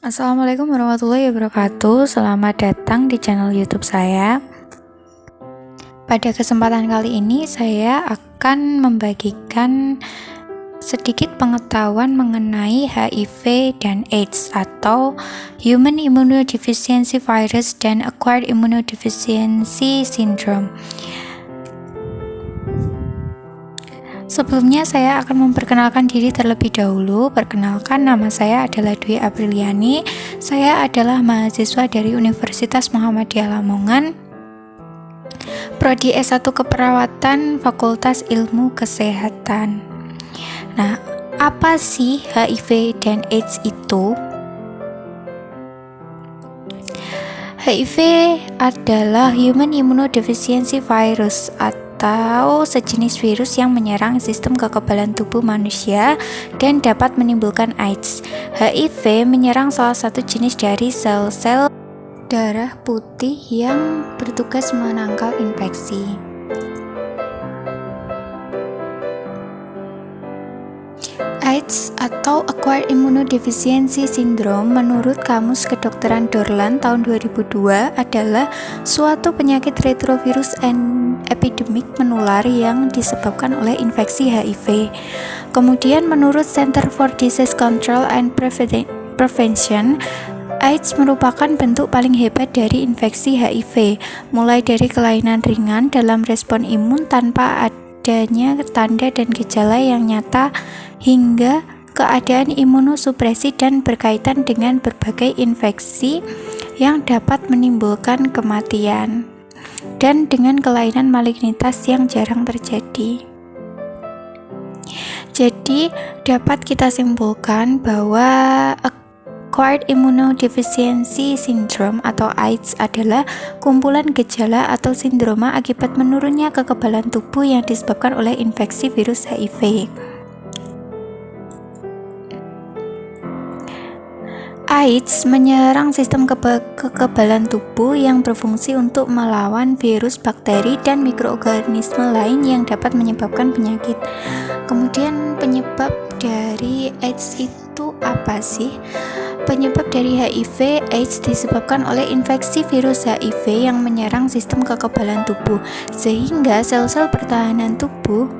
Assalamualaikum warahmatullahi wabarakatuh. Selamat datang di channel YouTube saya. Pada kesempatan kali ini saya akan membagikan sedikit pengetahuan mengenai HIV dan AIDS atau Human Immunodeficiency Virus dan Acquired Immunodeficiency Syndrome. Sebelumnya saya akan memperkenalkan diri terlebih dahulu. Perkenalkan, nama saya adalah Dwi Apriliani. Saya adalah mahasiswa dari Universitas Muhammadiyah Lamongan, Prodi S1 Keperawatan, Fakultas Ilmu Kesehatan. Nah, apa sih HIV dan AIDS itu? HIV adalah Human Immunodeficiency Virus atau sejenis virus yang menyerang sistem kekebalan tubuh manusia dan dapat menimbulkan AIDS. HIV menyerang salah satu jenis dari sel-sel darah putih yang bertugas menangkal infeksi. AIDS atau Acquired Immunodeficiency Syndrome menurut Kamus Kedokteran Dorland tahun 2002 adalah suatu penyakit retrovirus epidemik menular yang disebabkan oleh infeksi HIV. Kemudian menurut Center for Disease Control and Prevention, AIDS merupakan bentuk paling hebat dari infeksi HIV, mulai dari kelainan ringan dalam respon imun tanpa adanya tanda dan gejala yang nyata hingga keadaan imunosupresi dan berkaitan dengan berbagai infeksi yang dapat menimbulkan kematian dan dengan kelainan malignitas yang jarang terjadi. Jadi dapat kita simpulkan bahwa Acquired Immunodeficiency Syndrome atau AIDS adalah kumpulan gejala atau sindroma akibat menurunnya kekebalan tubuh yang disebabkan oleh infeksi virus HIV. AIDS menyerang sistem kekebalan tubuh yang berfungsi untuk melawan virus, bakteri, dan mikroorganisme lain yang dapat menyebabkan penyakit. Kemudian penyebab dari AIDS itu apa sih? Penyebab dari HIV AIDS disebabkan oleh infeksi virus HIV yang menyerang sistem kekebalan tubuh, sehingga sel-sel pertahanan tubuh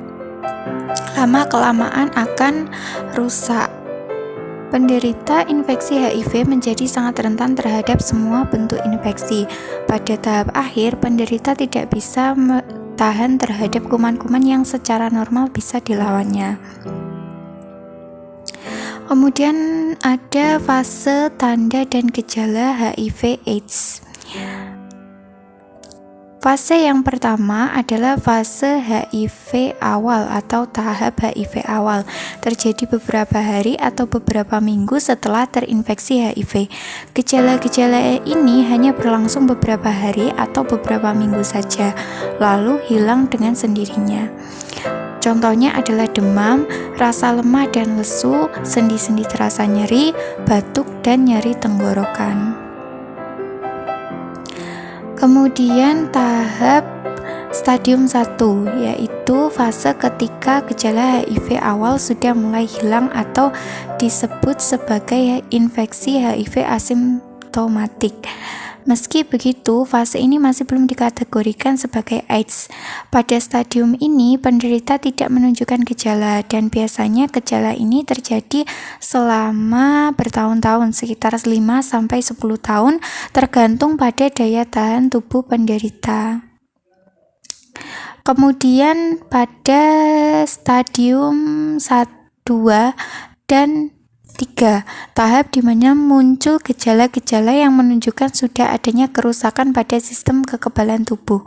lama-kelamaan akan rusak. Penderita infeksi HIV menjadi sangat rentan terhadap semua bentuk infeksi. Pada tahap akhir, penderita tidak bisa tahan terhadap kuman-kuman yang secara normal bisa dilawannya. Kemudian ada fase tanda dan gejala HIV/AIDS. Fase yang pertama adalah fase HIV awal atau tahap HIV awal. Terjadi beberapa hari atau beberapa minggu setelah terinfeksi HIV. Gejala-gejala ini hanya berlangsung beberapa hari atau beberapa minggu saja, lalu hilang dengan sendirinya. Contohnya adalah demam, rasa lemah dan lesu, sendi-sendi terasa nyeri, batuk, dan nyeri tenggorokan. Kemudian tahap stadium 1 yaitu fase ketika gejala HIV awal sudah mulai hilang atau disebut sebagai infeksi HIV asimptomatik. Meski begitu, fase ini masih belum dikategorikan sebagai AIDS. Pada stadium ini, penderita tidak menunjukkan gejala dan biasanya gejala ini terjadi selama bertahun-tahun, sekitar 5-10 tahun, tergantung pada daya tahan tubuh penderita. Kemudian pada stadium 2 dan 3, tahap di mana muncul gejala-gejala yang menunjukkan sudah adanya kerusakan pada sistem kekebalan tubuh,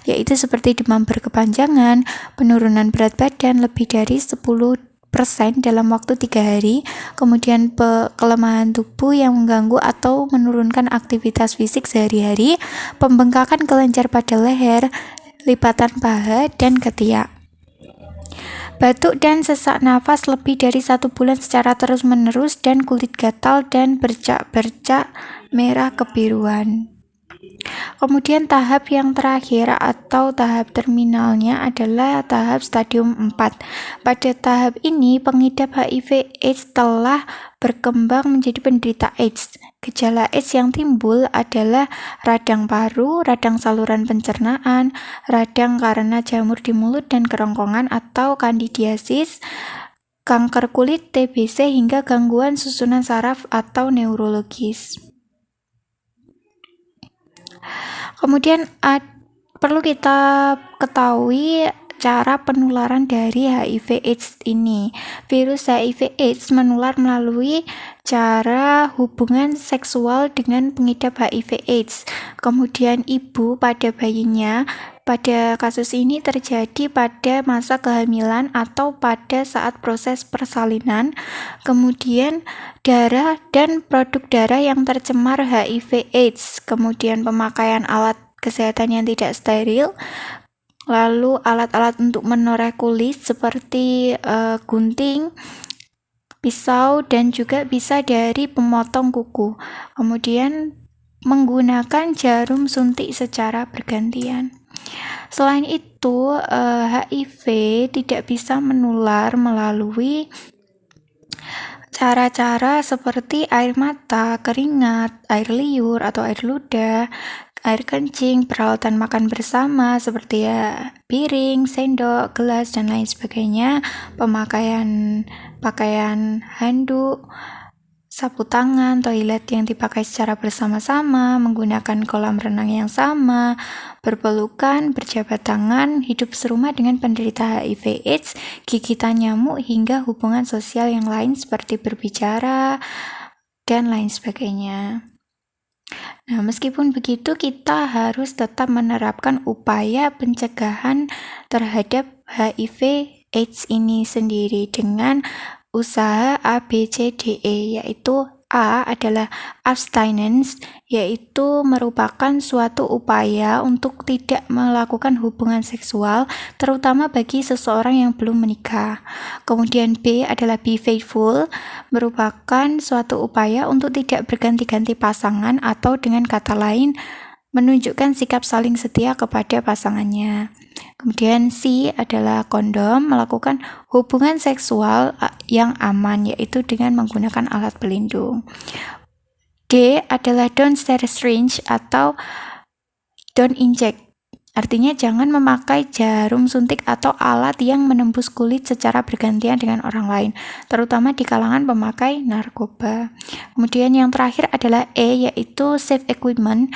yaitu seperti demam berkepanjangan, penurunan berat badan lebih dari 10% dalam waktu 3 hari, kemudian kelemahan tubuh yang mengganggu atau menurunkan aktivitas fisik sehari-hari, pembengkakan kelenjar pada leher, lipatan paha, dan ketiak. Batuk dan sesak nafas lebih dari 1 bulan secara terus-menerus, dan kulit gatal dan bercak-bercak merah kebiruan. Kemudian tahap yang terakhir atau tahap terminalnya adalah tahap stadium 4. Pada tahap ini, pengidap HIV/AIDS telah berkembang menjadi penderita AIDS. Gejala AIDS yang timbul adalah radang paru, radang saluran pencernaan, radang karena jamur di mulut dan kerongkongan atau kandidiasis, kanker kulit, TBC, hingga gangguan susunan saraf atau neurologis. Kemudian perlu kita ketahui cara penularan dari HIV/AIDS ini. Virus HIV/AIDS menular melalui cara hubungan seksual dengan pengidap HIV/AIDS. Kemudian ibu pada bayinya. Pada kasus ini terjadi pada masa kehamilan atau pada saat proses persalinan. Kemudian darah dan produk darah yang tercemar HIV/AIDS. Kemudian pemakaian alat kesehatan yang tidak steril. Lalu alat-alat untuk menoreh kulit seperti gunting, pisau, dan juga bisa dari pemotong kuku. Kemudian menggunakan jarum suntik secara bergantian. Selain itu, HIV tidak bisa menular melalui cara-cara seperti air mata, keringat, air liur atau air ludah, air kencing, peralatan makan bersama seperti piring, sendok, gelas, dan lain sebagainya, pakaian handuk, sapu tangan, toilet yang dipakai secara bersama-sama, menggunakan kolam renang yang sama, berpelukan, berjabat tangan, hidup serumah dengan penderita HIV/AIDS, gigitan nyamuk, hingga hubungan sosial yang lain seperti berbicara, dan lain sebagainya. Nah, meskipun begitu, kita harus tetap menerapkan upaya pencegahan terhadap HIV/AIDS ini sendiri dengan usaha ABCDE, yaitu A adalah abstinence, yaitu merupakan suatu upaya untuk tidak melakukan hubungan seksual, terutama bagi seseorang yang belum menikah. Kemudian B adalah be faithful, merupakan suatu upaya untuk tidak berganti-ganti pasangan atau dengan kata lain, menunjukkan sikap saling setia kepada pasangannya. Kemudian C adalah kondom, melakukan hubungan seksual yang aman, yaitu dengan menggunakan alat pelindung. D adalah don't stare syringe atau don't inject. Artinya jangan memakai jarum suntik atau alat yang menembus kulit secara bergantian dengan orang lain, terutama di kalangan pemakai narkoba. Kemudian yang terakhir adalah E, yaitu safe equipment,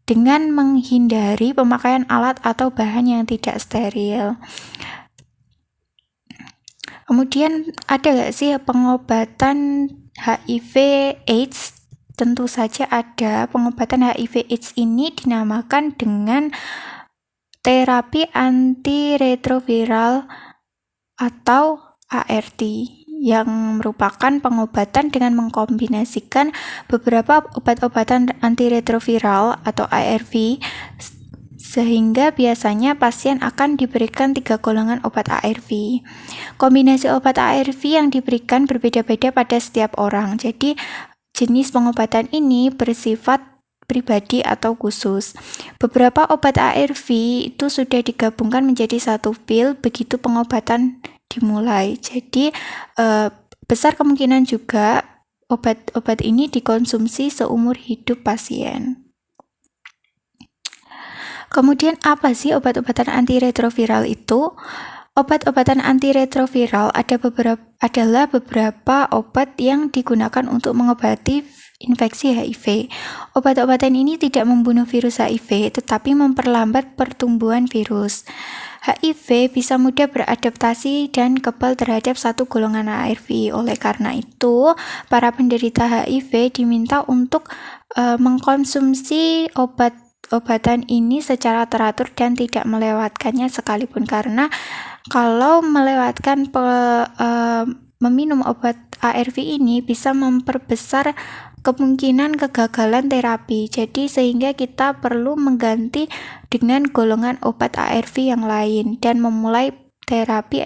dengan menghindari pemakaian alat atau bahan yang tidak steril. Kemudian ada nggak sih pengobatan HIV/AIDS? Tentu saja ada. Pengobatan HIV/AIDS ini dinamakan dengan terapi antiretroviral atau ART, yang merupakan pengobatan dengan mengkombinasikan beberapa obat-obatan antiretroviral atau ARV, sehingga biasanya pasien akan diberikan 3 golongan obat ARV. Kombinasi obat ARV yang diberikan berbeda-beda pada setiap orang, jadi jenis pengobatan ini bersifat pribadi atau khusus. Beberapa obat ARV itu sudah digabungkan menjadi satu pil begitu pengobatan dimulai. Jadi besar kemungkinan juga obat-obat ini dikonsumsi seumur hidup pasien. Kemudian apa sih obat-obatan antiretroviral itu? Obat-obatan antiretroviral adalah beberapa obat yang digunakan untuk mengobati infeksi HIV. Obat-obatan ini tidak membunuh virus HIV, tetapi memperlambat pertumbuhan virus. HIV bisa mudah beradaptasi dan kebal terhadap satu golongan ARV. Oleh karena itu, para penderita HIV diminta untuk mengkonsumsi obat-obatan ini secara teratur dan tidak melewatkannya sekalipun, karena kalau melewatkan meminum obat ARV ini bisa memperbesar kemungkinan kegagalan terapi. Jadi sehingga kita perlu mengganti dengan golongan obat ARV yang lain dan memulai terapi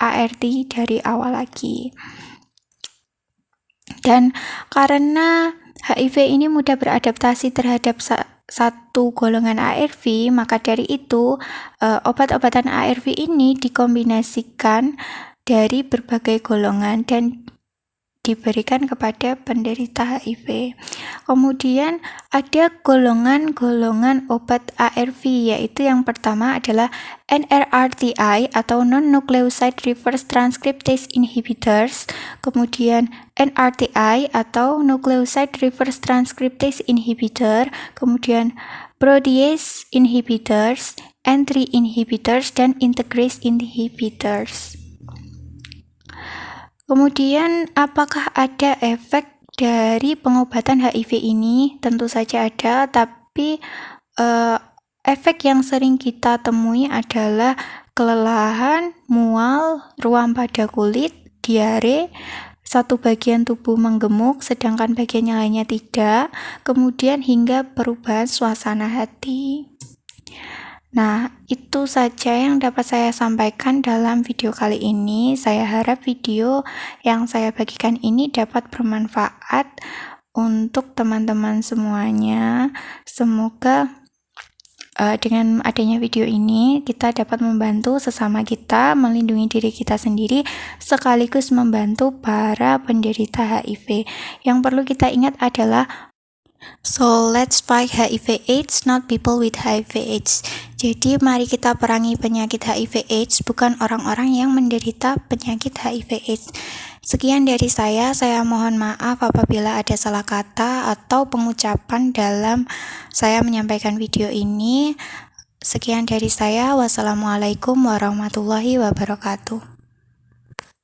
ART dari awal lagi. Dan karena HIV ini mudah beradaptasi terhadap satu golongan ARV, maka dari itu obat-obatan ARV ini dikombinasikan dari berbagai golongan dan diberikan kepada penderita HIV. Kemudian ada golongan-golongan obat ARV, yaitu yang pertama adalah NRRTI atau non-nucleoside reverse transcriptase inhibitors, kemudian NRTI atau nucleoside reverse transcriptase inhibitor, kemudian protease inhibitors, N3 inhibitors, dan integrase inhibitors. Kemudian, apakah ada efek dari pengobatan HIV ini? Tentu saja ada, tapi efek yang sering kita temui adalah kelelahan, mual, ruam pada kulit, diare, satu bagian tubuh menggemuk sedangkan bagian yang lainnya tidak, kemudian hingga perubahan suasana hati. Nah, itu saja yang dapat saya sampaikan dalam video kali ini. Saya harap video yang saya bagikan ini dapat bermanfaat untuk teman-teman semuanya. Semoga dengan adanya video ini kita dapat membantu sesama kita, melindungi diri kita sendiri, sekaligus membantu para penderita HIV. Yang perlu kita ingat adalah so let's fight HIV/AIDS, not people with HIV/AIDS. Jadi mari kita perangi penyakit HIV/AIDS, bukan orang-orang yang menderita penyakit HIV/AIDS. Sekian dari saya mohon maaf apabila ada salah kata atau pengucapan dalam saya menyampaikan video ini. Sekian dari saya, wassalamualaikum warahmatullahi wabarakatuh.